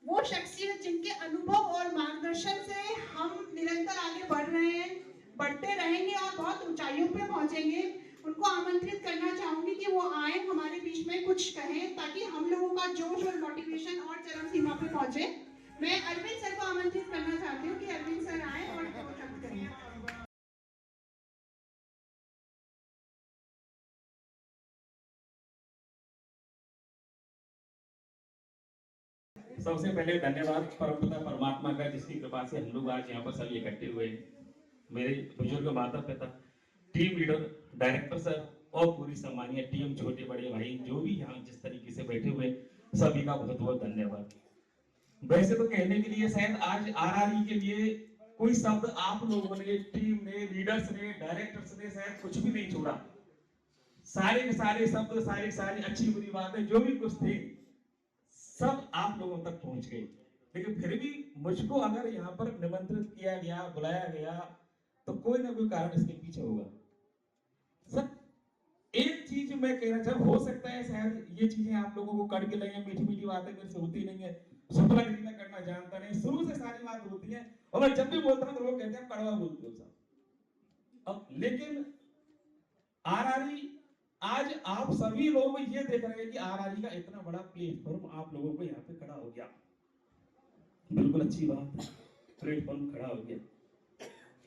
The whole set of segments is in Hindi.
वो शख्सियत जिनके अनुभव और मार्गदर्शन से हम निरंतर आगे बढ़ रहे हैं, बढ़ते रहेंगे और बहुत ऊंचाइयों पे पहुंचेंगे, उनको आमंत्रित करना चाहूंगी कि वो आए हमारे बीच में कुछ कहें, ताकि हम लोगों का जोश और मोटिवेशन और चरम सीमा पे पहुंचे। मैं अरविंद सर को आमंत्रित करना चाहती हूँ कि अरविंद सर आए और दो शब्द करें। सबसे पहले धन्यवाद परमपिता परमात्मा का, जिसकी कृपा से हम लोग आज यहाँ पर सभी इकट्ठे हुए हैं। मेरे बुजुर्ग माता पिता, टीम लीडर, डायरेक्टर सर और पूरी सम्मानीय टीम, छोटे बड़े भाई जो भी यहाँ जिस तरीके से बैठे हुए, सभी का बहुत बहुत धन्यवाद। वैसे तो कहने के लिए शायद आज आरआरई के लिए कोई शब्द आप लोगों ने, टीम ने, लीडर्स ने, डायरेक्टर्स ने शायद कुछ भी नहीं छोड़ा। सारे के सारे शब्द, सारी सारी अच्छी बुरी बातें जो भी कुछ थी, सब आप लोगों तक पहुंच गई। लेकिन फिर भी मुझको अगर यहाँ पर निमंत्रित किया गया, बुलाया गया, तो कोई ना कोई कारण इसके पीछे होगा। सर एक चीज मैं कहना चाहूँ, हो सकता है शायद ये चीजें आप लोगों को कड़के लगे, मीठी मीठी बातें मेरे से होती नहीं है, सुपरगिरी में करना जानता नहीं, शुरू से सारी बात होती है और मैं जब भी बोलता हूँ तो लोग कहते हैं कड़वा बोलते हो साहब। अब लेकिन आरआरई, आज आप सभी लोग ये देख रहे हैं कि आरआरई का इतना बड़ा प्लेटफॉर्म आप लोगों को यहाँ पे खड़ा हो गया। बिल्कुल अच्छी बात है, प्लेटफॉर्म खड़ा हो गया,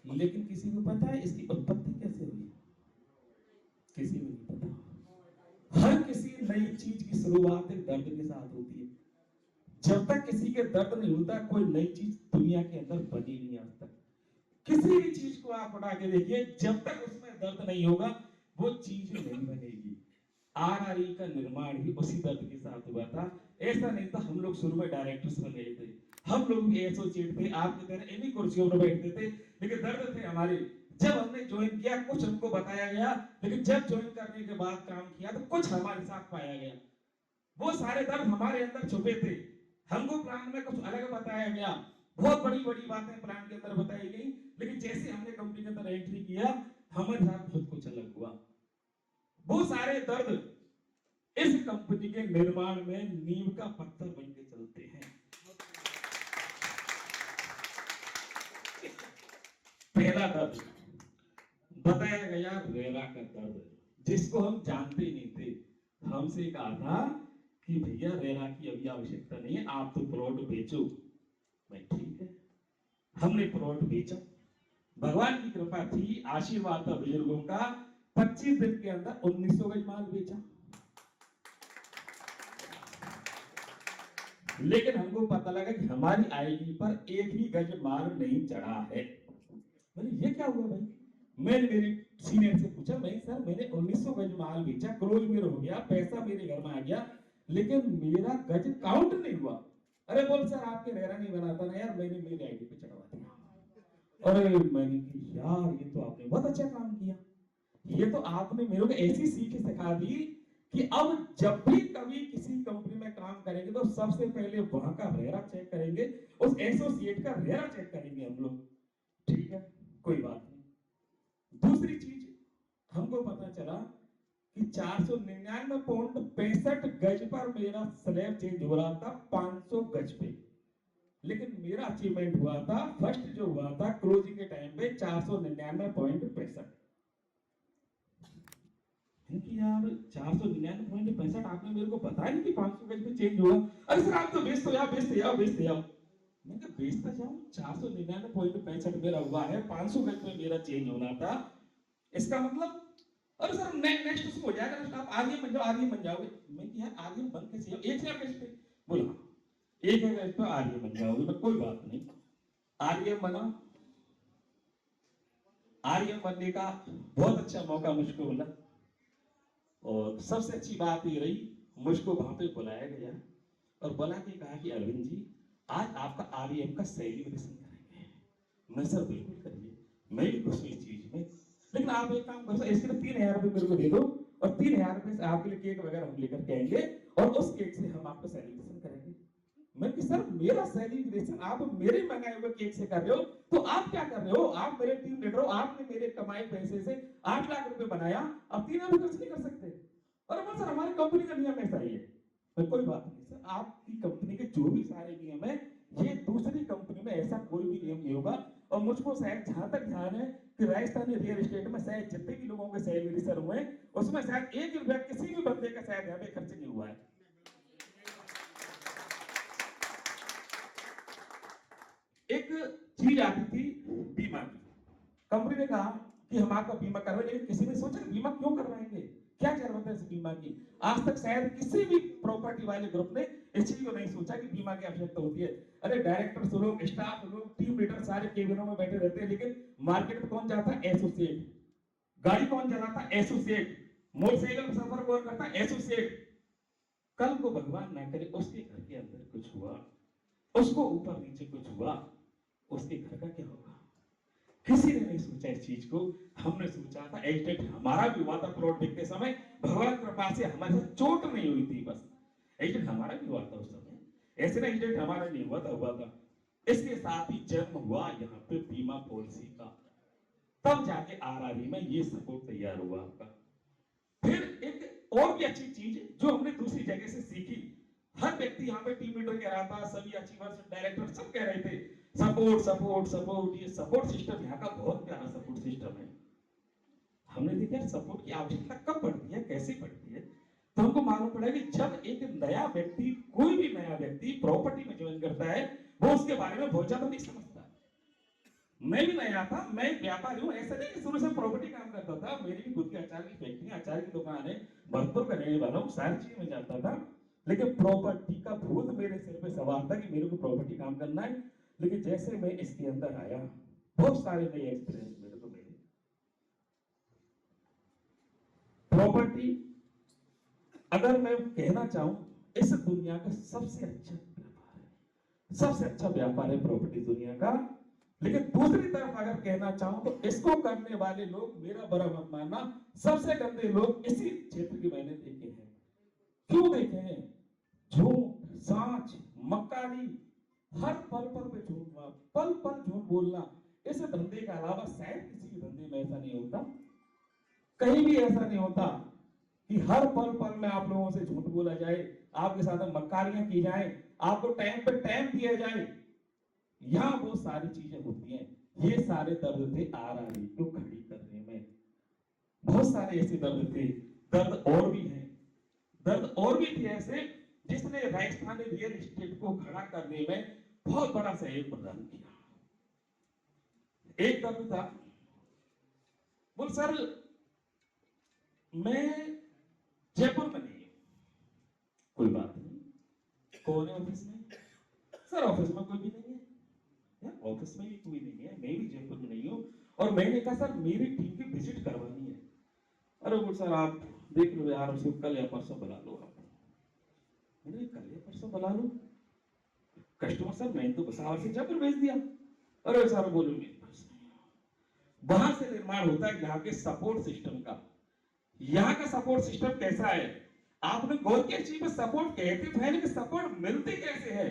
लेकिन किसी को पता है इसकी उत्पत्ति कैसे हुई? किसी को नहीं पता। हर किसी नई चीज की शुरुआत एक दर्द के साथ होती है। जब तक किसी के दर्द नहीं होता, कोई नई चीज दुनिया के अंदर बनी नहीं आज तक। किसी भी चीज को आप उठा के देखिए, जब तक उसमें दर्द नहीं होगा वो चीज नहीं बनेगी। आरआरई का निर्माण ही उसी दर्द के साथ हुआ था। ऐसा नहीं था हम लोग शुरू में डायरेक्टर्स बन गए थे, हम लोग भी एसोसिएट थे, आपकी तरह इन्हीं कुर्सियों पर बैठते थे, लेकिन दर्द थे हमारे। जब हमने ज्वाइन किया कुछ हमको बताया गया, लेकिन जब ज्वाइन करने के बाद काम किया तो कुछ हमारे साथ पाया गया। वो सारे दर्द हमारे अंदर छुपे थे, हमको प्लान में कुछ अलग बताया गया, बहुत बड़ी बड़ी बातें प्लान के अंदर बताई गई, लेकिन जैसे हमने कंपनी के अंदर एंट्री किया हमारे साथ खुद कुछ अलग हुआ। वो सारे दर्द इस कंपनी के निर्माण में नींव का पत्थर बन के चलते हैं। पहला दर्द बताया गया, रेरा का दर्द, जिसको हम जानते ही नहीं थे। हमसे कहा था कि भैया रेरा की अभी आवश्यकता नहीं है, आप तो प्लॉट बेचो। मैं ठीक है, हमने प्लॉट बेचा, भगवान की कृपा थी, आशीर्वाद था बुजुर्गों का, 25 दिन के अंदर 1900 गज माल बेचा। लेकिन हमको पता लगा कि हमारी आईडी पर एक ही गज माल नहीं चढ़ा है। मैंने ये क्या हुआ भाई? मैंने मेरे सीनियर से पूछा, भाई सर मैंने 1900 गज माल बेचा, क्लोज मेरा हो गया, पैसा मेरे घर में आ गया, लेकिन मेरा गज काउंट नहीं हुआ। अरे बोल सर आपके रेरा नहीं बनाता ना यार, मैंने मेरी आईडी पे चढ़वा दिया। अरे मैंने कहा यार ये तो आपने बहुत अच्छा काम किया, ये तो आपने मेरे को ऐसी सीख सिखा दी कि अब जब भी कभी किसी कंपनी में काम करेंगे तो सबसे पहले वहां का रेरा चेक करेंगे, उस एसोसिएट का रेरा चेक करेंगे हम लोग। ठीक है, कोई बात नहीं। दूसरी चीज हमको पता चला कि 499.65 गज पर मेरा स्लैब चेंज हो रहा था 500 गज पे, लेकिन मेरा अचीवमेंट हुआ था, फर्स्ट जो हुआ था क्लोजिंग के टाइम पे 499.65। यार 499.65 आपने मेरे को बताया नहीं कि 500 गज पे चेंज हुआ। अरे सर आप तो बेचते जाओ, बेचते जाओ, बेचते जाओ। मैं कहा बेचता जाऊं, 499.65 मेरा हुआ है, 500 गज पे मेरा चेंज होना था, इसका मतलब अरे सर नेक्स्ट उसमें हो जाएगा, आप आगे बन जाओ, आगे बन जाओगे। मैं कि यार आगे बन कैसे जाओ, एक गज पे बोला, एक गज पे आगे बन जाओगे, तो कोई बात नहीं। आगे बना, आगे बनने का बहुत अच्छा मौका मुझको मिला, और सबसे अच्छी बात ये रही, मुझको वहां पे बुलाया गया और बुला के कहा कि अरविंद जी आज आपका आरईएम का सेलिब्रेशन करेंगे। मैं सर बिल्कुल करिए, मैं भी खुश हुई इस चीज में, लेकिन आप एक काम करो, इसके लिए 3000 रुपए मेरे को दे दो और 3000 रुपए से आपके लिए केक वगैरह हम लेकर के आएंगे और उस केक से हम आपका सेलिब्रेशन करेंगे। मैं कि सर मेरा सेलिब्रेशन आप मेरे मंगाए हुए केक से कर रहे हो, तो आप क्या कर रहे हो? आप मेरे टीम लीडर हो, आपने मेरे कमाए पैसे से 8 लाख रुपए बनाया, अब 3 लाख खर्च नहीं कर सकते? और बोल सर हमारी कंपनी का नियम ऐसा ही है। कोई बात नहीं सर, आपकी कंपनी के जो भी सारे नियम है, ये दूसरी कंपनी में ऐसा कोई भी नियम नहीं होगा। और मुझको शायद जहां तक ध्यान है कि राजस्थानी रियल एस्टेट में शायद जितने भी लोगों के शेयर रजिस्टर हुए उसमें शायद 1 रुपया किसी भी बंदे का शायद यहाँ पे खर्च नहीं हुआ है। एक चीज आती थी बीमा की, कंपनी ने कहा कि हम आपका बीमा करवाएं, लेकिन किसी ने सोचा बीमा क्यों करवाएंगे, क्या जरूरत है इस बीमा की। आज तक शायद किसी भी प्रॉपर्टी वाले ग्रुप ने इस चीज को नहीं सोचा कि बीमा की आवश्यकता होती है। अरे डायरेक्टर्स लोग, स्टाफ लोग, टीम लीडर सारे केबिनों में बैठे रहते हैं, लेकिन मार्केट में कौन जाता है? एसोसिएट। गाड़ी कौन चलाता है? एसोसिएट। मोटरसाइकिल सफर कौन करता है? एसोसिएट। कल को भगवान ना करे उसके घर के अंदर कुछ हुआ, उसको ऊपर नीचे कुछ हुआ, उसके घर का क्या होगा? किसी ने नहीं सोचा इस चीज को। हमने सोचा था एजेंट हमारा भी हुआ था प्लॉट देखते समय, भगवान कृपा से हमारे साथ चोट नहीं हुई थी, बस एजेंट हमारा भी हुआ था उस समय, ऐसे नहीं एजेंट हमारा नहीं हुआ था। इसके साथ ही जन्म हुआ यहाँ पे बीमा पॉलिसी का, तब जाके आरआरई में ये सपोर्ट तैयार हुआ आपका। फिर एक और भी अच्छी चीज जो हमने दूसरी जगह से सीखी, हर व्यक्ति यहाँ पे टीम लीडर कह रहा था, सभी अचीवर्स, डायरेक्टर सब कह रहे थे सपोर्ट सपोर्ट सपोर्ट। ये सपोर्ट सिस्टम यहाँ का बहुत प्यारा सपोर्ट सिस्टम है। हमने देखा सपोर्ट की आवश्यकता कब पड़ती है, कैसे पड़ती है, तो हमको मालूम पड़ा कि जब एक नया व्यक्ति, कोई भी नया व्यक्ति प्रॉपर्टी में ज्वाइन करता है, वो उसके बारे में बहुत ज्यादा नहीं समझता। मैं भी नया था, मैं व्यापारी हूँ, ऐसा नहीं कि शुरू से प्रॉपर्टी काम करता था, मेरी भी खुद की अचार की फैक्ट्री, अचार की दुकान है, भरतपुर का रहने वाला हूँ, सारी चीजें में जाता था, लेकिन प्रॉपर्टी का भूत मेरे सिर पे सवार था कि मेरे को प्रॉपर्टी काम करना है। लेकिन जैसे मैं इसके अंदर आया, बहुत सारे नए एक्सपीरियंस मेरे को मिले। प्रॉपर्टी अगर मैं कहना चाहूं, इस दुनिया का सबसे अच्छा व्यापार है, सबसे अच्छा व्यापार है प्रॉपर्टी दुनिया का। लेकिन दूसरी तरफ अगर कहना चाहूं तो इसको करने वाले लोग, मेरा बड़ा मत मानना, सबसे गंदे लोग इसी क्षेत्र के मैंने देखे हैं। क्यों देखे हैं? झूठ, सांच, मक्कारी, हर पल पल पे झूठ, पल पल झूठ बोलना, इस धंधे के अलावा शायद किसी भी धंधे में ऐसा नहीं होता, कहीं भी ऐसा नहीं होता कि हर पल पल में आप लोगों से झूठ बोला जाए, आपके साथ मक्कारियां की जाए, आपको टाइम पे टाइम दिया जाए, यहां वो सारी चीजें होती हैं। ये सारे दर्द थे आरआरई को खड़ी करने में, बहुत सारे ऐसे दर्द थे। दर्द और भी है, दर्द और भी थे ऐसे जिसने राजस्थानी रियल एस्टेट को खड़ा करने में बहुत बड़ा सहयोग प्रदान किया। एक दर्द था, बोल सर मैं जयपुर में नहीं हूं। कोई बात नहीं, कौन है ऑफिस में? सर ऑफिस में कोई भी नहीं है, ऑफिस में भी कोई नहीं है, मैं भी जयपुर में नहीं हूं। और मैंने कहा सर मेरी टीम की विजिट करवानी है। अरे बोल सर आप देख लो यार, उसको कल या परसों बुला लो आप। मैंने कल या परसों बुला लो, कस्टमर सर मैंने तो बसावर से जयपुर भेज दिया। अरे सर बोलो मेरे पास वहां से निर्माण होता है यहाँ के सपोर्ट सिस्टम का। यहाँ का सपोर्ट सिस्टम कैसा है? आपने गौर किया चीज में सपोर्ट कहते थे, लेकिन सपोर्ट मिलते कैसे है?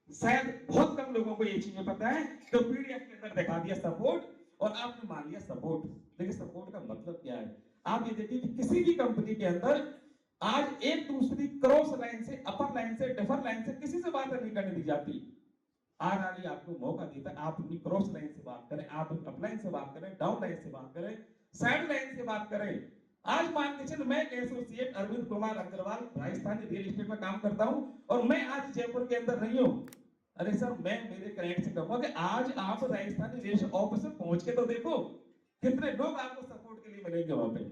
शायद बहुत कम लोगों को ये चीजें पता है। तो पीडीएफ के अंदर दिखा दिया सपोर्ट और आपने मान लिया सपोर्ट, लेकिन सपोर्ट का मतलब क्या है? आप ये देखिए कि किसी भी कंपनी के अंदर आज एक दूसरी क्रॉस लाइन से, अपर लाइन से, डिफर लाइन से किसी से बात नहीं करने दी जाती। आरआरई आपको मौका देता है, आप अपनी क्रॉस लाइन से बात करें, आप अप लाइन से बात करें, डाउन लाइन से बात करें, साइड लाइन से बात करें। आज मान के चलो मैं associate Arvind Kumar Agrawal Rajasthani real estate में काम करता हूं और मैं आज जयपुर के अंदर नहीं हूं। अरे सर मैं मेरे क्लाइंट से कहूंगा कि आज आप राजस्थानी रियल एस्टेट ऑफिस में पहुंच के तो देखो कितने लोग आपको सपोर्ट के लिए मिलेंगे वहां पे,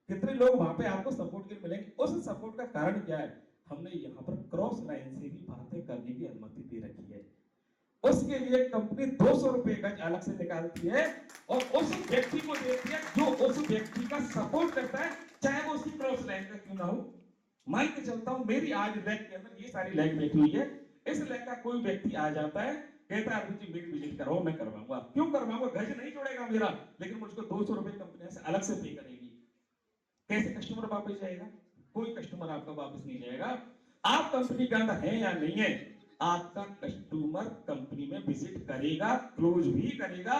कितने लोग वहां पे आपको सपोर्ट के लिए मिलेंगे। उस सपोर्ट का कारण क्या है? हमने यहाँ पर क्रॉस लाइन से भी बातें करने की अनुमति दे रखी है। उसके लिए कंपनी 200 रुपए गज अलग से निकालती है और उस व्यक्ति को देती है जो उस व्यक्ति का सपोर्ट करता है, चाहे वो उसकी क्रॉस लाइन का क्यों ना हो। मान के चलता हूं मेरी आज लैग के अंदर ये सारी लैग बैठी हुई है, इस लैग का कोई व्यक्ति आ जाता है, कहता है मुझे मेरी विजिट कराओ, मैं करवाऊंगा। क्यों करवाऊंगा? गज नहीं जोड़ेगा मेरा, लेकिन मुझको 200 रुपए कंपनी से अलग से पे करेगी। कैसे कस्टमर वापस जाएगा? कोई कस्टमर आपका वापस नहीं जाएगा। आप कंपनी के अंदर है या नहीं है, आपका कस्टमर कंपनी में विजिट करेगा, क्लोज भी करेगा,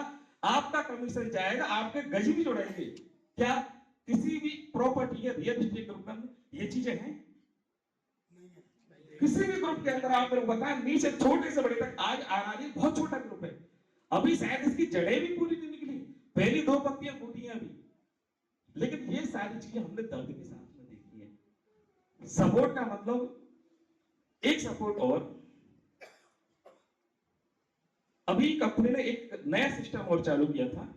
आपका कमीशन जाएगा, आपके गज भी जोड़ेंगे। क्या किसी भी प्रॉपर्टी या रियल एस्टेट ग्रुप में ये चीजें हैं? किसी भी ग्रुप के अंदर आप मेरे को बताएं, नीचे छोटे से बड़े तक आज आरआरई बहुत छोटा ग्रुप है, अभी शायद इसकी जड़ें भी पूरी नहीं निकली, पहली 2 पत्तियां फूटी हैं अभी, लेकिन ये सारी चीजें हमने दर्द के साथ में देखी है। सपोर्ट का मतलब एक सपोर्ट, और अभी कंपनी ने एक नया सिस्टम और चालू किया था।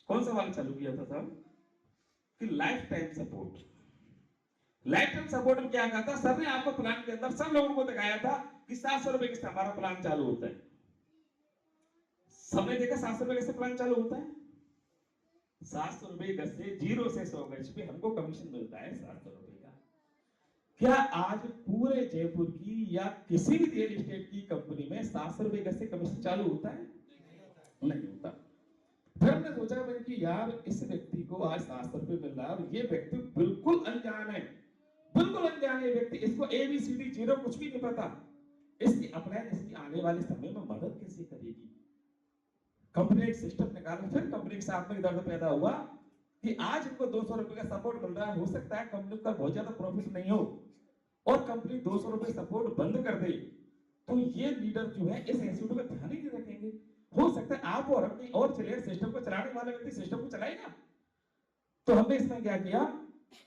कौन सा वाला चालू किया था साहब? कि life time support. Life time support में क्या कहा था सर ने? आपको प्लान के अंदर सब लोगों को दिखाया था कि 700 रुपए किस्त हमारा प्लान चालू होता है। सबने देखा 700 रुपए कैसे प्लान चालू होता है? 700 रुपए गज से 0 से 100 गज पे हमको कमीशन मिलता है 700 रुपए का। क्या आज पूरे जयपुर की या किसी भी रियल एस्टेट की कंपनी में 700 रुपए गज से कमीशन चालू होता है? नहीं होता। फिर हमने सोचा मैंने कि यार इस व्यक्ति को आज 700 रुपए मिल रहा है और ये व्यक्ति बिल्कुल अनजान है, बिल्कुल अनजान है व्यक्ति, इसको ABCD 0 कुछ भी नहीं पता, इसकी अपलाइन इसकी आने वाले समय में मदद कैसे करेगी? कंपनी एक सिस्टम निकाला। फिर कंपनी के साथ में दर्द पैदा हुआ कि आज इनको 200 रुपए का सपोर्ट मिल रहा है, हो सकता है कंपनी का बहुत ज्यादा प्रॉफिट नहीं हो और कंपनी 200 रुपए सपोर्ट बंद कर दे, तो ये लीडर जो है इस इंस्टीट्यूट पे ध्यान ही नहीं रखेंगे। हो सकता है आप और हम कहीं और चले, सिस्टम को चलाने वाला व्यक्ति सिस्टम को चलाएगा। तो हमने इसमें क्या किया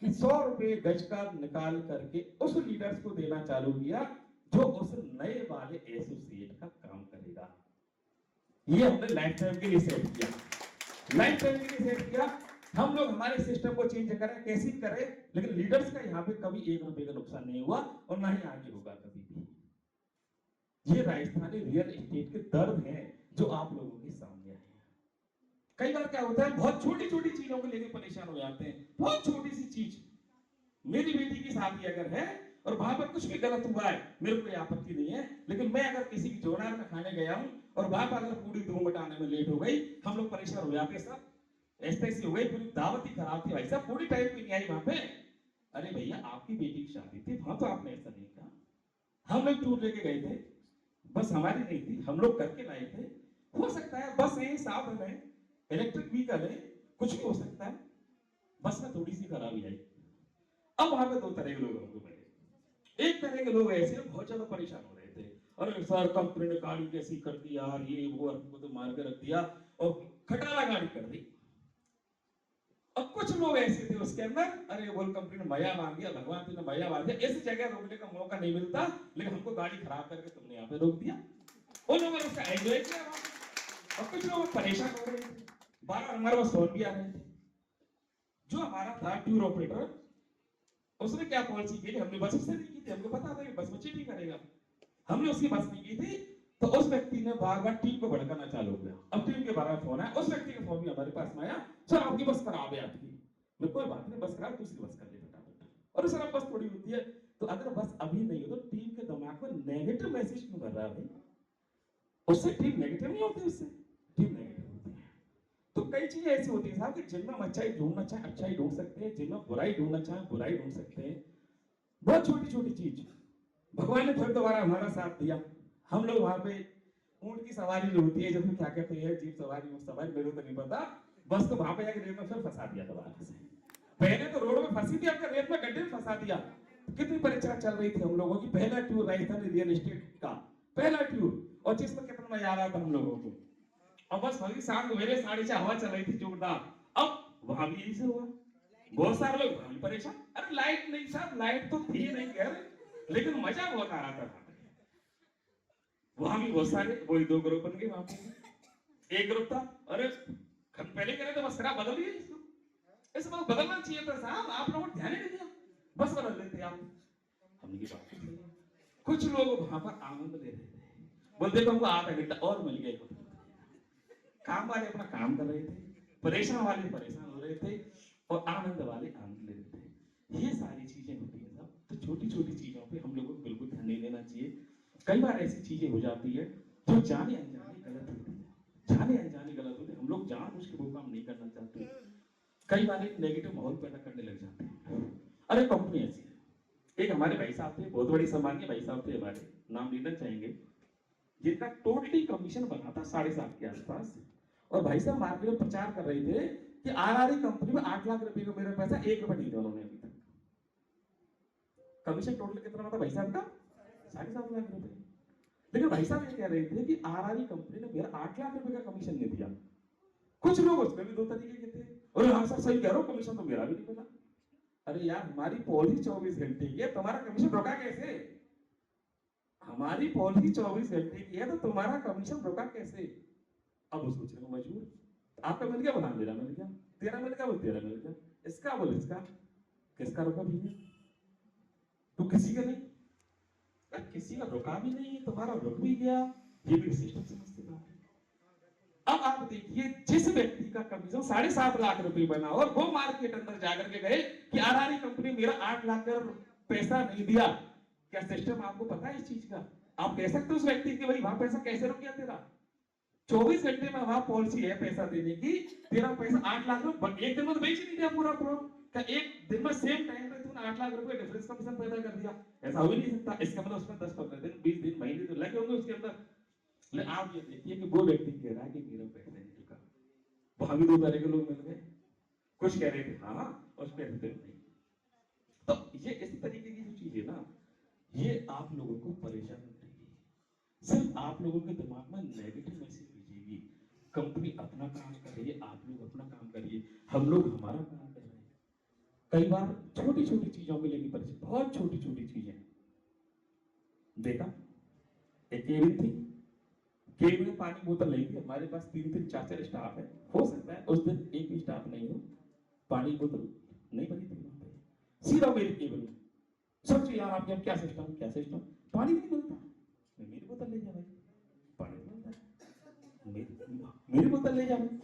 कि 100 रुपए गज का निकाल करके उस लीडर्स को देना चालू किया जो उस नए वाले एसोसिएट का काम करेगा। ये हमने लाइफ टाइम के लिए सेट किया, लाइफ टाइम के लिए सेट किया। हम लोग हमारे सिस्टम को चेंज करें, कैसे करें, लेकिन लीडर्स का यहाँ पे कभी 1 रुपए का नुकसान नहीं हुआ और ना ही आगे होगा कभी भी। ये राजस्थानी रियल एस्टेट के दर्द हैं जो आप लोगों के सामने आए हैं। कई बार क्या होता है, बहुत छोटी छोटी चीजों को लेकर परेशान हो जाते हैं। बहुत छोटी सी चीज, मेरी बेटी की शादी अगर है और वहां पर कुछ भी गलत हुआ है, मेरे को कोई आपत्ति नहीं है, लेकिन मैं अगर किसी की जोड़ार में खाने गया हूं और वहां पर अगर पूरी धूम मटाने में लेट हो गई, हम लोग परेशान हो जाते हैं। सब ऐसे हो गई, पूरी दावत ही खराब थी, भाई साहब पूरी टाइम पे नहीं आई वहां पे। अरे भैया आपकी बेटी की शादी थी, वहां तो आपने ऐसा नहीं कहा। हम लोग टूर लेके गए थे, बस हमारी नहीं थी, हम लोग करके लाए थे। हो सकता है बस है, साधन है, इलेक्ट्रिक व्हीकल है, कुछ भी हो सकता है, बस में थोड़ी सी खराबी आई। अब वहां पे 2 तरह के लोग हमको मिले। एक तरह के लोग ऐसे बहुत ज्यादा परेशान हो रहे थे, अरे सर कंपनी ने गाड़ी कैसी कर दी यार, ये वो हमको तो मार के रख दिया और खटारा गाड़ी कर दी। और कुछ लोग ऐसे थे उसके अंदर, अरे बोल कंपनी ने माया मांग दिया, भगवान ने माया मांग दिया, इस जगह रोकने का मौका नहीं मिलता, लेकिन हमको गाड़ी खराब करके तुमने यहाँ पे रोक दिया। उन लोगों ने उसका एंजॉय किया। और कुछ लोग परेशान हो रहे थे, बार-बार हमारे पास फोन भी आ रहे थे। जो हमारा था टूर ऑपरेटर, उसने क्या पॉलिसी की, हमने बस उससे नहीं की थी, हमको पता था कि बस में चीटिंग करेगा, हमने उसकी बस नहीं की थी। तो उस व्यक्ति ने बार-बार टीम को भड़काना चालू किया। अब टीम के बारे में फोन आया, उस व्यक्ति का फोन भी हमारे पास में आया, सर आपकी बस खराब है आपकी। मैं कोई बात नहीं, बस खराब दूसरी बस कर ले फटाफट। और सर अब बस थोड़ी होती है, तो अगर बस अभी नहीं हो तो टीम के दिमाग में नेगेटिव मैसेज क्यों कर रहा है भाई? उससे टीम नेगेटिव नहीं होती, उससे टीम नेगेटिव होती है। तो कई चीजें ऐसी होती है साहब कि जिनमें हम अच्छाई ढूंढना चाहे अच्छाई ढूंढ सकते हैं, जिनमें बुराई ढूंढना चाहे बुराई ढूंढ सकते हैं। बहुत छोटी छोटी चीज, भगवान ने फिर दोबारा हमारा साथ दिया। हम लोग वहां पे ऊंट की सवारी जो होती है, जिसमें क्या कहते हैं, जीप सवारी, ऊंट सवारी, मेरे को तो नहीं पता, बस तो वहां पे जाके रेत में फिर फंसा दिया दोबारा से। पहले तो रोड में फंसी थी, अब रेत में गड्ढे में फंसा दिया। कितनी परीक्षा चल रही थी हम लोगों की, पहला टूर राजस्थानी रियल एस्टेट का पहला टूर, और जिसमें कितना मजा आ रहा था हम लोगों को। और बस भली शाम को मेरे 4:30 हवा चल रही थी जोरदार। अब वहां भी यही से हुआ, बहुत सारे लोग वहां भी परेशान। अरे लाइट नहीं साहब, लाइट तो थी नहीं खैर, लेकिन मजा बहुत आ रहा था। वहां भी बहुत सारे, वही 2 ग्रुप बन गए वहां पे। एक ग्रुप था, अरे पहले कह रहे थे बस खराब बदल दिया इसको, इस बात बदलना चाहिए था साहब, आप लोगों ने ध्यान ही नहीं दिया, बस बदल लेते आप। हमने की बात की। कुछ लोग वहां पर आनंद ले रहे थे, बोलते थे हमको आधा घंटा और मिल गया। काम वाले अपना काम कर रहे थे, परेशान वाले परेशान हो रहे थे, और आनंद वाले आनंद ले रहे थे। ये सारी चीजें होती है साहब। तो छोटी छोटी चीजों पे हम लोगों को बिल्कुल ध्यान नहीं देना चाहिए। कई बार ऐसी चीजें हो जाती है जो जाने अनजाने गलत होती है, जाने अनजाने गलत होती है, हम लोग जानबूझ के वो काम नहीं करना चाहते। कई बार एक नेगेटिव माहौल पैदा करने लग जाते हैं। अरे कंपनी ऐसी है, एक हमारे भाई साहब थे, बहुत बड़ी सम्मानीय भाई साहब थे हमारे, नाम लेना चाहेंगे, जिनका टोटली कमीशन बना था 7.5 के आसपास। और भाई साहब मार्केट में प्रचार कर रहे थे कि आरआरई कंपनी में 8 लाख रुपए का मेरा पैसा 1 रुपए नहीं दिया उन्होंने अभी तक। कमीशन टोटल कितना था भाई साहब का? 7.5 लाख रुपए। लेकिन भाई साहब ये कह रहे थे कि आरआरई कंपनी ने मेरा 8 लाख रुपए का कमीशन नहीं दिया। कुछ लोग उसमें भी दो तरीके के थे, और हाँ सर सही कह रहा हूँ, कमीशन तो मेरा भी नहीं मिला। अरे यार हमारी पॉलिसी 24 घंटे की है, तुम्हारा कमीशन रोका कैसे? हमारी पॉलिसी 24 घंटे की है तो तुम्हारा कमीशन रोका कैसे? अब वो सोचने को मजबूर, आपका मिल गया बोला मेरा मिल गया, तेरा मिल गया बोल तेरा मिल गया, इसका बोल इसका, किसका रोका भैया? तो किसी का नहीं, किसी का रुका भी नहीं, तुम्हारा रुक भी गया, ये भी सिस्टम समझते बात है। अब आप देखिए जिस व्यक्ति का कमीशन 7.5 लाख रुपए बना और वो मार्केट अंदर जाकर के गए कि आरआरई कंपनी मेरा 8 लाख का पैसा नहीं दिया, क्या सिस्टम आपको पता है इस चीज का? आप कह सकते हो उस व्यक्ति की भाई वहां पैसा कैसे रुक गया तेरा? 24 घंटे में वहां पॉलिसी है पैसा देने की, तेरा पैसा 8 लाख रुपए एक दिन में तो बेच नहीं दिया पूरा पूरा, क्या एक दिन में सेम टाइम पे तूने 8 लाख रुपए डिफरेंस कमीशन पैदा कर दिया? ऐसा हो ही नहीं सकता। इसका मतलब उसमें 10-15 दिन 20 दिन महीने तो लगे होंगे उसके अंदर। लेकिन आप ये देखिए कि वो व्यक्ति कह रहा है कि मेरा पैसा नहीं रुका, वहां भी दो तरह के लोग मिल गए, कुछ कह रहे थे हाँ और कुछ कह रहे थे नहीं। तो ये इस तरीके की जो चीज है ना, ये आप लोगों को परेशान करेगी, सिर्फ आप लोगों के दिमाग में नेगेटिव मैसेज भेजेगी। कंपनी अपना काम कर रही है, आप लोग अपना काम करिए, हम लोग हमारा काम कर रहे हैं। कई बार छोटी छोटी चीजों को लेकर परेशान, बहुत छोटी छोटी चीजें देखा, एक केबिन थी, केबिन में पानी बोतल नहीं थी, हमारे पास 3-3 4-4 स्टाफ है, हो सकता है उस दिन एक भी स्टाफ नहीं हो, पानी बोतल नहीं बनी थी वहां पे, सीधा मेरी केबिन में। सोचो यार आपके अब क्या सिस्टम, क्या सिस्टम, पानी नहीं मिलता, मेरी बोतल ले जा भाई, पानी नहीं मिलता, मेरी बोतल ले जा भाई।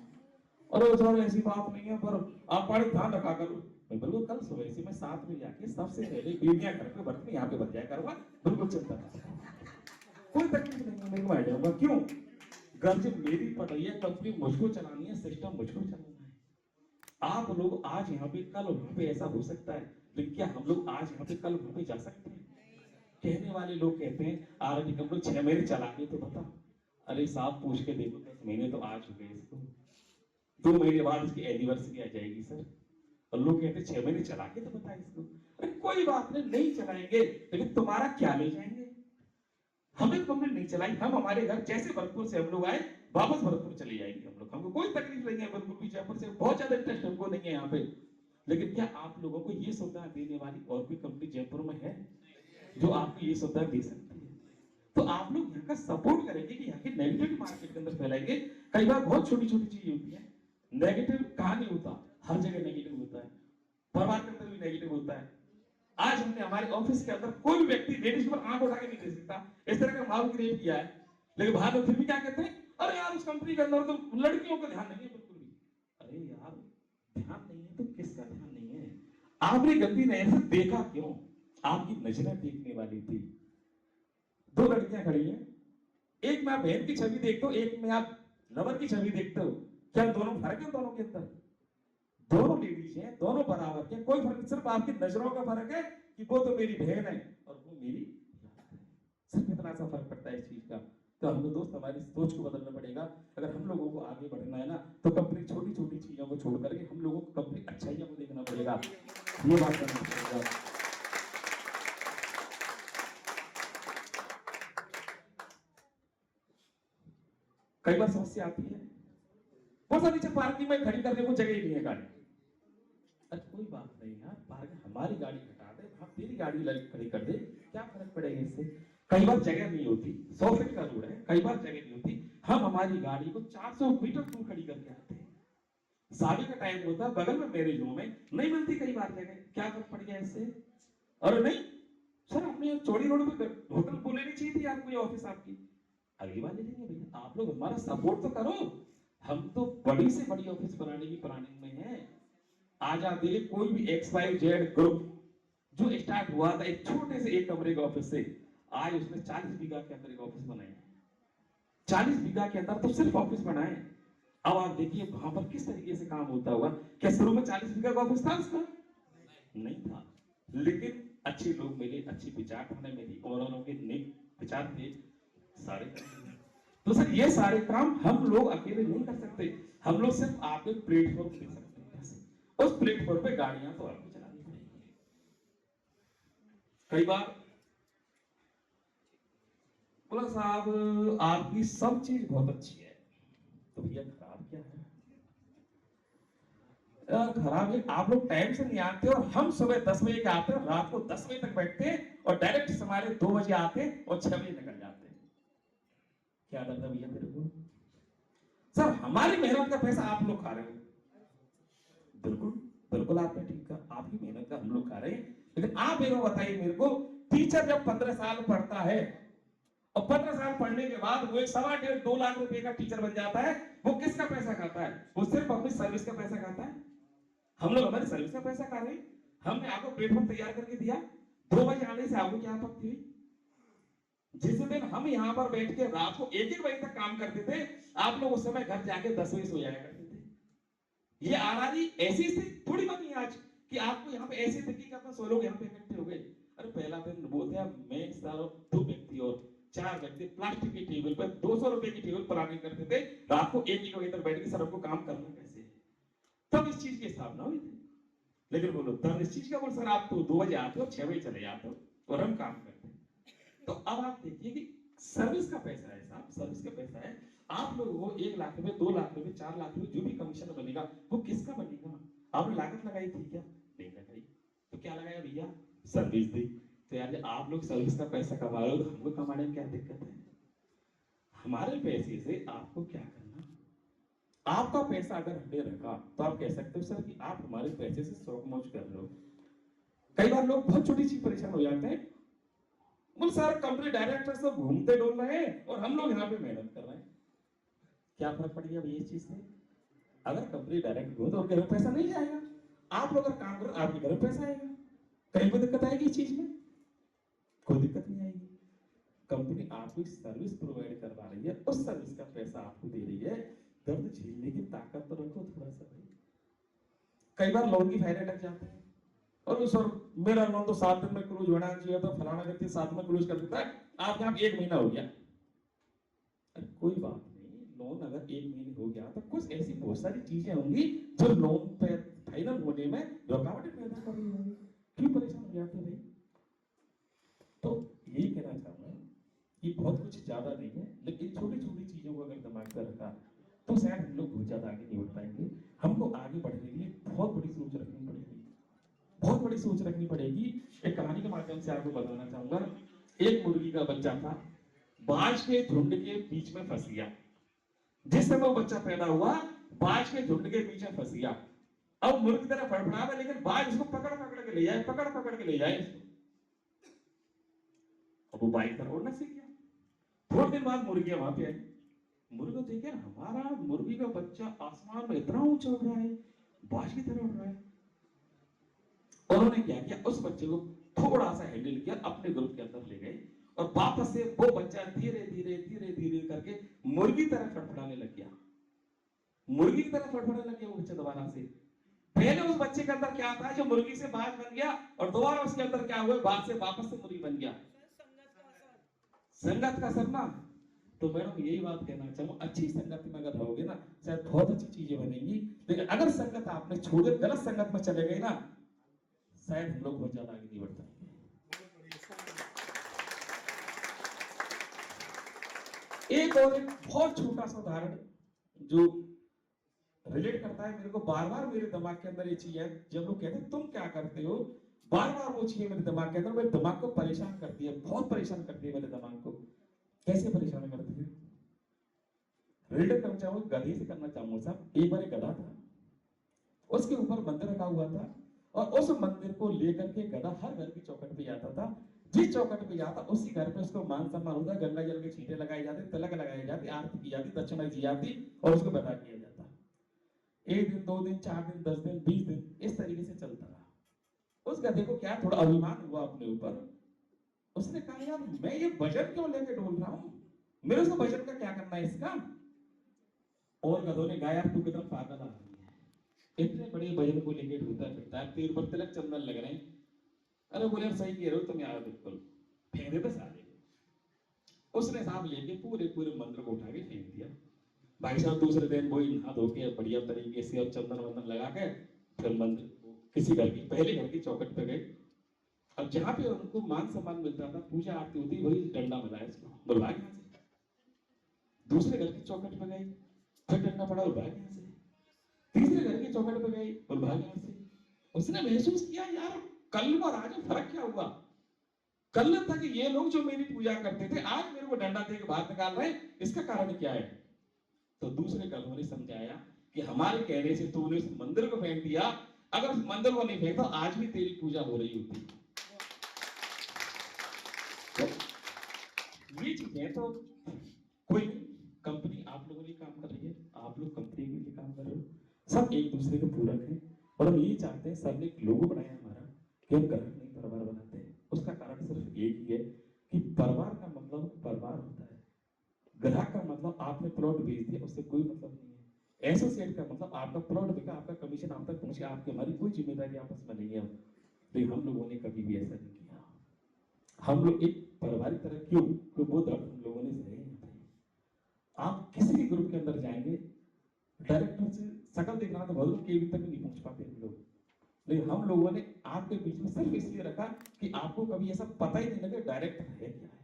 और सर ऐसी बात नहीं है, पर आप पानी ध्यान रखा करो। मैं बिल्कुल कल सुबह से मैं 7 बजे आके सबसे पहले बेबियां करके बर्तन यहाँ पे भर जाया करूंगा, बिल्कुल चिंता नहीं, कोई तकलीफ नहीं है, मैं आ जाऊंगा। क्यों? गर्ज मेरी पड़ रही है, कंपनी मुझको चलानी है, सिस्टम मुझको चलाना है। आप लोग आज यहाँ पे कल वहां पे ऐसा हो सकता है, लेकिन क्या हम लोग आज यहाँ पे कल वहां पे जा सकते हैं? कहने वाले लोग कहते हैं आरआरई कंपनी 6 महीने चला के तो बता। अरे साहब पूछ के देखो, 10 महीने तो आ चुके हैं इसको, 2 महीने बाद इसकी एनिवर्सरी आ जाएगी सर, और लोग कहते हैं 6 महीने चला के तो बता इसको। अरे कोई बात नहीं, नहीं चलाएंगे, लेकिन तुम्हारा क्या ले जाएंगे? हमें कंपनी नहीं चलाई, हम हमारे घर जैसे भरतपुर से हम लोग आए वापस भरतपुर चले जाएंगे हम लोग, हमको कोई तकलीफ नहीं है, बिल्कुल भी जयपुर से बहुत ज्यादा इंटरेस्ट हमको नहीं है यहाँ पे। लेकिन क्या आप लोगों को ये सुविधा देने वाली और कोई कंपनी जयपुर में है जो आपको ये सुविधा दे सकती है? तो आप लोग यहाँ का सपोर्ट करेंगे कि यहाँ की नेगेटिव मार्केट के अंदर फैलाएंगे। कई बार बहुत छोटी छोटी चीजें होती है, नेगेटिव कहाँ नहीं होता, हर जगह नेगेटिव होता है, परिवार के अंदर भी नेगेटिव होता है। आज हमने हमारे ऑफिस के अंदर कोई भी व्यक्ति लेडीज पर आंख उठा के नहीं दे सकता, इस तरह का माहौल क्रिएट किया है, लेकिन बाहर लोग फिर भी क्या कहते हैं, अरे यार उस कंपनी के अंदर तो लड़कियों का ध्यान नहीं है बिल्कुल भी। अरे यार ध्यान नहीं है तो किसका ध्यान नहीं है? आपने गलती नजर से देखा क्यों? आपकी नजरें देखने वाली थी। 2 लड़कियां खड़ी हैं, एक में आप बहन की छवि देखते हो, एक में आप लवर की छवि देखते हो, क्या दोनों फर्क है? दोनों के अंदर दोनों लेडीज हैं, दोनों बराबर के, कोई फर्क, सिर्फ आपकी नजरों का फर्क है कि वो तो मेरी बहन है और वो मेरी, सिर्फ इतना सा फर्क पड़ता है इस चीज का। तो हमको दोस्त हमारी सोच को बदलना पड़ेगा। अगर हम लोगों को आगे बढ़ना है ना, तो कंपनी छोटी छोटी चीजों को छोड़ करके हम लोगों को कंपनी अच्छाइयों को देखना पड़ेगा, ये बात करना पड़ेगा। कई बार समस्या आती है, बहुत सारी नीचे पार्किंग में खड़ी करने को जगह ही नहीं है गाड़ी। अरे कोई बात नहीं यार, पार्किंग हमारी गाड़ी हटा दे, हम तेरी गाड़ी खड़ी कर दे, क्या फर्क पड़ेगा इससे? कई बार जगह नहीं होती, 100 फीट का रोड है, कई बार जगह नहीं होती, हम हमारी गाड़ी को 400 मीटर दूर खड़ी करके आते हैं। शादी का टाइम होता है, बगल में मैरिज होम है, नहीं मिलती कई बार जगह, क्या फर्क पड़ गया इससे? और नहीं सर आपने चौड़ी रोड पे होटल बोले नहीं चाहिए थी आपको, ये ऑफिस आपकी, अगली बार ले लेंगे भैया। आप लोग हमारा सपोर्ट तो करो, हम तो बड़ी से बड़ी ऑफिस बनाने की प्लानिंग में है। आज आप देखिए कोई भी XYZ ग्रुप जो स्टार्ट हुआ था एक छोटे से एक कमरे के ऑफिस से, आज उसने 40 बीघा के अंदर एक ऑफिस बनाया, 40 बीघा के अंदर तो सिर्फ ऑफिस बनाए। अब आप देखिए वहां पर किस तरीके से काम होता होगा। क्या शुरू में 40 बीघा का ऑफिस था उसका? नहीं था, लेकिन अच्छे लोग मिले, अच्छी विचारधारा मिली, और उनके नेक विचार थे सारे। तो सर ये सारे काम हम लोग अकेले नहीं कर सकते, हम लोग सिर्फ आपके प्लेटफॉर्म दे सकते हैं, उस प्लेटफॉर्म पे गाड़ियां तो आपको चलानी पड़ेगी। कई बार बोला साहब आपकी सब चीज बहुत अच्छी है। तो भैया खराब क्या है? खराब है आप लोग टाइम से नहीं आते और हम सुबह 10 बजे के आते हैं, रात को 10 बजे तक बैठते हैं और डायरेक्ट हमारे 2 बजे आते हैं और 6 बजे निकल जाते हैं। क्या लगता भैया मेरे को? सर हमारी मेहनत का पैसा आप लोग खा रहे हो। बिल्कुल बिल्कुल आपने ठीक कहा, आपकी मेहनत का हम लोग खा रहे हैं। लेकिन आप मेरे को बताइए, मेरे को टीचर जब 15 साल पढ़ता है और 15 साल पढ़ने के बाद वो एक 1.5-2 लाख रुपए का टीचर बन जाता है, वो किसका पैसा खाता है? वो सिर्फ अपनी सर्विस का पैसा खाता है। हम लोग हमारी सर्विस का पैसा खा रहे हैं। हमने आपको प्लेटफॉर्म तैयार करके दिया, 2 बजे आने से आपको क्या आपत्ति हुई? जिस दिन हम यहाँ पर बैठ के रात को 1-1 बजे तक काम करते थे, आप लोग उस समय घर जाके 10 बजे सो जाया करते थे। ये आराधी ऐसी स्थिति थोड़ी बनी आज कि आपको यहाँ पे ऐसी स्थिति कि अपना 100 लोग यहाँ पे इकट्ठे हो गए। अरे पहला दिन वो थे मैं सारा 2 व्यक्ति और 4 व्यक्ति प्लास्टिक की टेबल पर 200 रुपए की टेबल प्लानिंग करते थे, रात को 1-1 बजे तक बैठ के सर हमको काम करना कैसे, तब इस चीज की स्थापना हुई थी। लेकिन बोलो तब इस चीज का बोल सर आप तो 2 बजे आते हो 6 बजे चले जाते हो और हम काम करते हैं। तो अब आप देखिए कि सर्विस का पैसा है साहब, सर्विस का पैसा है। आप लोगों को 1 लाख रुपए 2 लाख रुपए 4 लाख रुपए जो भी कमीशन बनेगा वो किसका बनेगा? आपने लागत लगाई थी क्या? नहीं लगाई। तो क्या लगाया भैया? सर्विस दी। तो यार आप लोग सर्विस का पैसा कमा रहे हो तो हमको कमाने में क्या दिक्कत है? हमारे पैसे से आपको क्या करना? आपका पैसा अगर हमने रखा तो आप कह सकते हो सर कि आप हमारे पैसे से शौक मौज कर रहे हो। कई बार लोग बहुत छोटी चीज परेशान हो जाते हैं, बोल सर कंपनी डायरेक्टर सब घूमते डोल रहे हैं और हम लोग यहाँ पे मेहनत कर रहे हैं। क्या फर्क पड़ गया इस चीज से? अगर कंपनी डायरेक्ट घूमे तो घर में पैसा नहीं जाएगा, आप लोग अगर काम करो आपके घर में पैसा आएगा। कहीं कोई दिक्कत आएगी इस चीज में? कोई दिक्कत नहीं आएगी। कंपनी आपको सर्विस प्रोवाइड करवा रही है, उस सर्विस का पैसा आपको दे रही है। दर्द झेलने की ताकत तो रखो थोड़ा सा भाई। कई बार लोन की फायदे लग जाते हैं और सर मेरा लोन तो 7 दिन में क्लोज होना चाहिए था, फलाना व्यक्ति 7 में क्लोज कर देता है, आप यहाँ 1 महीना हो गया। अरे कोई बात नहीं, लोन अगर 1 महीने हो गया तो कुछ ऐसी बहुत सारी चीजें होंगी जो लोन पे फाइनल होने में रुकावटें पैदा कर रही होंगी। क्यों परेशान हो जाते भाई? तो यही कहना चाहूंगा कि बहुत कुछ ज्यादा नहीं है, लेकिन छोटी छोटी चीजों को अगर दिमाग में रखा तो शायद हम लोग बहुत ज्यादा आगे नहीं बढ़ पाएंगे। हमको आगे बढ़ने के लिए बहुत बड़ी सोच रखनी पड़ेगी, बहुत बड़ी सोच रखनी पड़ेगी। एक कहानी के माध्यम से आपको बताना चाहूंगा। एक मुर्गी का बच्चा था, बाज के झुंड के बीच में फंस गया। जिस समय वो बच्चा पैदा हुआ बाज के झुंड के बीच में फंस गया। अब मुर्गी तरह फड़फड़ा है, लेकिन बाज उसको पकड़ पकड़ के ले जाए, पकड़ पकड़ के ले जाए इसको। अब वो बाज तरह उड़ना सीख गया। थोड़े दिन बाद मुर्गियां वहां पे आई। मुर्गी देखे हमारा मुर्गी का बच्चा आसमान में इतना ऊंचा उड़ रहा है, बाज की तरह उड़ रहा है। और उन्होंने क्या किया, उस बच्चे को थोड़ा सा हैंडल किया, अपने ग्रुप के अंदर ले गए और वापस से वो बच्चा धीरे धीरे धीरे धीरे करके मुर्गी तरह फड़फड़ाने लग गया। मुर्गी की तरह फड़फड़ाने लग गया वो बच्चा दोबारा से। पहले उस बच्चे के अंदर क्या था जो मुर्गी से बाज बन गया, और दोबारा उसके अंदर क्या हुआ, बाज से वापस से मुर्गी बन गया। संगत का असर ना। तो मैडम यही बात कहना चाहूँ, अच्छी संगत में अगर रहोगे ना शायद बहुत अच्छी चीजें बनेंगी। लेकिन अगर संगत आपने छोड़े, गलत संगत में चले गए ना, शायद हम लोग बहुत ज्यादा आगे नहीं बढ़ पाएंगे। एक और एक बहुत छोटा सा उदाहरण जो रिलेट करता है मेरे को, बार बार मेरे दिमाग के अंदर ये चीज है। जब लोग कहते हैं तुम क्या करते हो, बार बार वो चीज मेरे दिमाग के अंदर, मेरे दिमाग को परेशान करती है, बहुत परेशान करती है मेरे दिमाग को। कैसे परेशान करती है? रिलेट करना चाहूंगा, गधे से करना चाहूंगा साहब। एक बार एक गधा था, उसके ऊपर मंदिर रखा हुआ था और उस मंदिर को लेकर के गधा हर घर की चौखट पे जाता था। जिस चौखट पे जाता उसी घर पे उसको मान सम्मान होता, गंगा जल के छींटे लगाए जाते, तिलक लगाए जाते, आरती की जाती, दक्षिणा दी जाती और उसको बता किया जाता। 1 दिन 2 दिन 4 दिन 10 दिन 20 दिन इस तरीके से चलता रहा। उस गधे को क्या थोड़ा अभिमान हुआ अपने ऊपर। उसने कहा यार मैं ये वजन क्यों लेके डोल रहा हूं, मेरे उसको वजन का क्या करना है इसका। और गधों ने कहा यार तू कितना पागल आदमी है, इतने बड़े वजन को लेके ढूंढता फिरता है, तेरे पर तिलक चंदन लग रहे हैं। अरे बोले यार सही कह रहे हो तुम यार, बिल्कुल फेंक दे बस आगे। उसने साहब लेके पूरे पूरे मंदिर को उठा के फेंक दिया। भाई साहब दूसरे दिन वही नहा धो के बढ़िया तरीके से और चंदन वंदन लगा के फिर मंदिर किसी घर की पहले घर की चौखट पे गए। अब जहां पे उनको मान सम्मान मिलता था, पूजा आरती होती, वही डंडा मिला इसको, बोल भाग यहाँ से। दूसरे घर की चौखट पे गई, फिर डंडा पड़ा, बोल भाग यहाँ से। तीसरे घर की चौखट पे गई, बोल भाग यहाँ से। उसने महसूस किया यार कल और आज में फर्क क्या हुआ। कल तक ये लोग जो मेरी पूजा करते थे, आज मेरे को डंडा दे के बाहर निकाल रहे हैं, इसका कारण क्या है। तो दूसरे कल ने समझाया कि हमारे कहने से तूने उस मंदिर को फेंक दिया, अगर उस मंदिर को नहीं फेंकता आज भी तेरी पूजा हो रही होती। तो ये चीजें तो कोई कंपनी आप लोगों के लिए काम कर रही है, आप लोग कंपनी के लिए काम कर रहे हो, सब एक दूसरे के पूरक हैं। और हम ये चाहते हैं, सबने एक लोगो बनाया हमारा कि हम ग्राहक नहीं परिवार बनाते हैं। उसका कारण सिर्फ एक ही है कि परिवार का मतलब परिवार होता है, ग्राहक का मतलब आपने प्लॉट बेच दिया उससे कोई मतलब नहीं है, एसोसिएट का मतलब आपका प्लॉट बिका, आपका कमीशन आप तक पहुंचे, आपकी हमारी कोई जिम्मेदारी आपस में नहीं है। लेकिन हम लोगों ने कभी भी ऐसा नहीं किया। हम लोग एक परिवार की तरह, क्यों? क्योंकि वो दर्द हम लोगों ने सहे हैं। आप किसी भी ग्रुप के अंदर जाएंगे, डायरेक्टर से शकल देखना तो भले के तक नहीं पहुंच पाते हम लोग, लेकिन हम लोगों ने आपके बीच में सिर्फ इसलिए रखा कि आपको कभी ऐसा पता ही नहीं लगे डायरेक्टर है क्या है,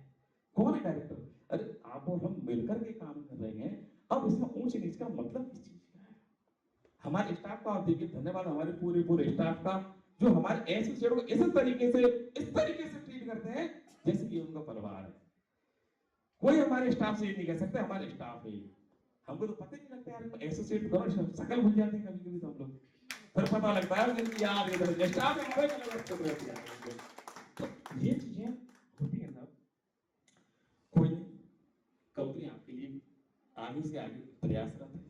कौन है डायरेक्टर। अरे आप और हम मिलकर के काम कर रहे हैं, अब इसमें ऊंच नीच का मतलब किस चीज का है। हमारे स्टाफ का आप देखिए, धन्यवाद हमारे पूरे स्टाफ का, जो हमारे एसोसिएट को इस तरीके से ट्रीट करते हैं जैसे कि उनका परिवार है। कोई हमारे स्टाफ से ये नहीं कह सकते हमारे स्टाफ है, हमको तो पता ही नहीं लगता यार, एसोसिएट करो शकल भूल जाते हैं कभी कभी तो हम लोग, फिर पता लगता है कि यार इधर स्टाफ है, हमारे अलग अलग रहती है। तो ये चीजें होती है ना, कोई नहीं, कंपनी आपके लिए आगे से आगे प्रयासरत है।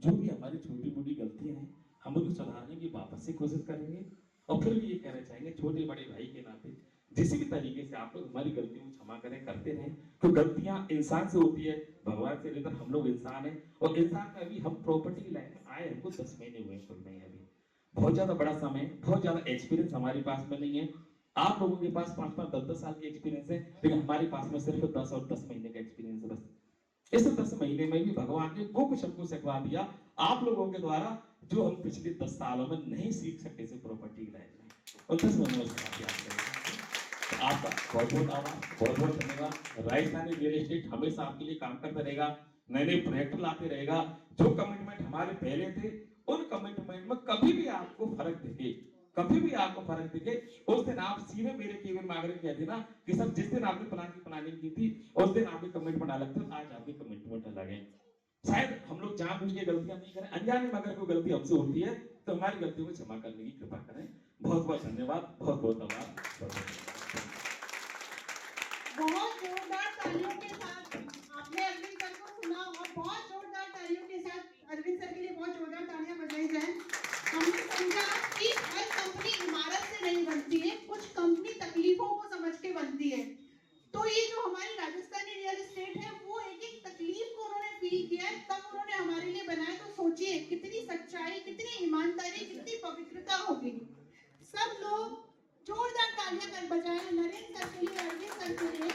जो भी हमारी छोटी मोटी गलतियां हैं हम उनको सुधारने की वापस से कोशिश करेंगे। और फिर भी ये कहना चाहेंगे छोटे बड़े भाई के नाते, जिस भी तरीके से आप लोग हमारी गलतियों को क्षमा करें, करते रहें। तो गलतियां इंसान से होती है, भगवान से लेकर हम लोग इंसान हैं। और इंसान में अभी हम प्रॉपर्टी की लाइन में आए हमको 10 महीने हुए कुल में, अभी बहुत ज्यादा बड़ा समय, बहुत ज्यादा एक्सपीरियंस हमारे पास में नहीं है। आप लोगों के पास 5-5, 10-10 साल की एक्सपीरियंस है, लेकिन हमारे पास में सिर्फ 10 और 10 महीने का एक्सपीरियंस है बस। इस 10 महीने में भी भगवान ने वो कुछ हमको सिखवा दिया आप लोगों के द्वारा, जो हम पिछले 10 सालों में नहीं सीख सकते थे प्रॉपर्टी की लाइन में, और 10 महीने में सिखा दिया। आपका बहुत बहुत आभार, बहुत बहुत धन्यवाद। राजस्थानी रियल एस्टेट हमेशा आपके लिए काम करता रहेगा, नए नए प्रोजेक्ट लाते रहेगा। जो कमिटमेंट हमारे पहले थे, उन कमिटमेंट में कभी भी आपको फर्क दिखे, कभी भी आपको फर्क दिखे, उस दिन आप सीधे मेरे केबिन में आकर कह देना कि सर जिस दिन आपने प्लान की प्लानिंग की थी उस दिन आपके कमिटमेंट अलग थे, आज आपके कमिटमेंट अलग है। शायद हम लोग जानबूझ के गलतियां नहीं करें, अनजाने में अगर कोई गलती हमसे होती है तो हमारी गलतियों को क्षमा करने की कृपा करें। बहुत बहुत धन्यवाद, बहुत बहुत आभार। बहुत जोरदार तालियों के साथ आपने अरविंद सर को सुना, और बहुत जोरदार तालियों के साथ अरविंद सर के लिए बहुत जोरदार तालियां बजाई जाए। हमने समझा कि हर कंपनी इमारत से नहीं बनती है, कुछ कंपनी तकलीफों को समझ के बनती है। तो ये जो हमारी राजस्थानी रियल एस्टेट है, वो एक एक तकलीफ को उन्होंने फील किया है, तब उन्होंने हमारे लिए बनाया। तो सोचिए कितनी सच्चाई, कितनी ईमानदारी, कितनी पवित्रता होगी। सब लोग जोरदार तालियां कर बजाएं नरेंद्र सर के लिए, अरविंद सर के लिए।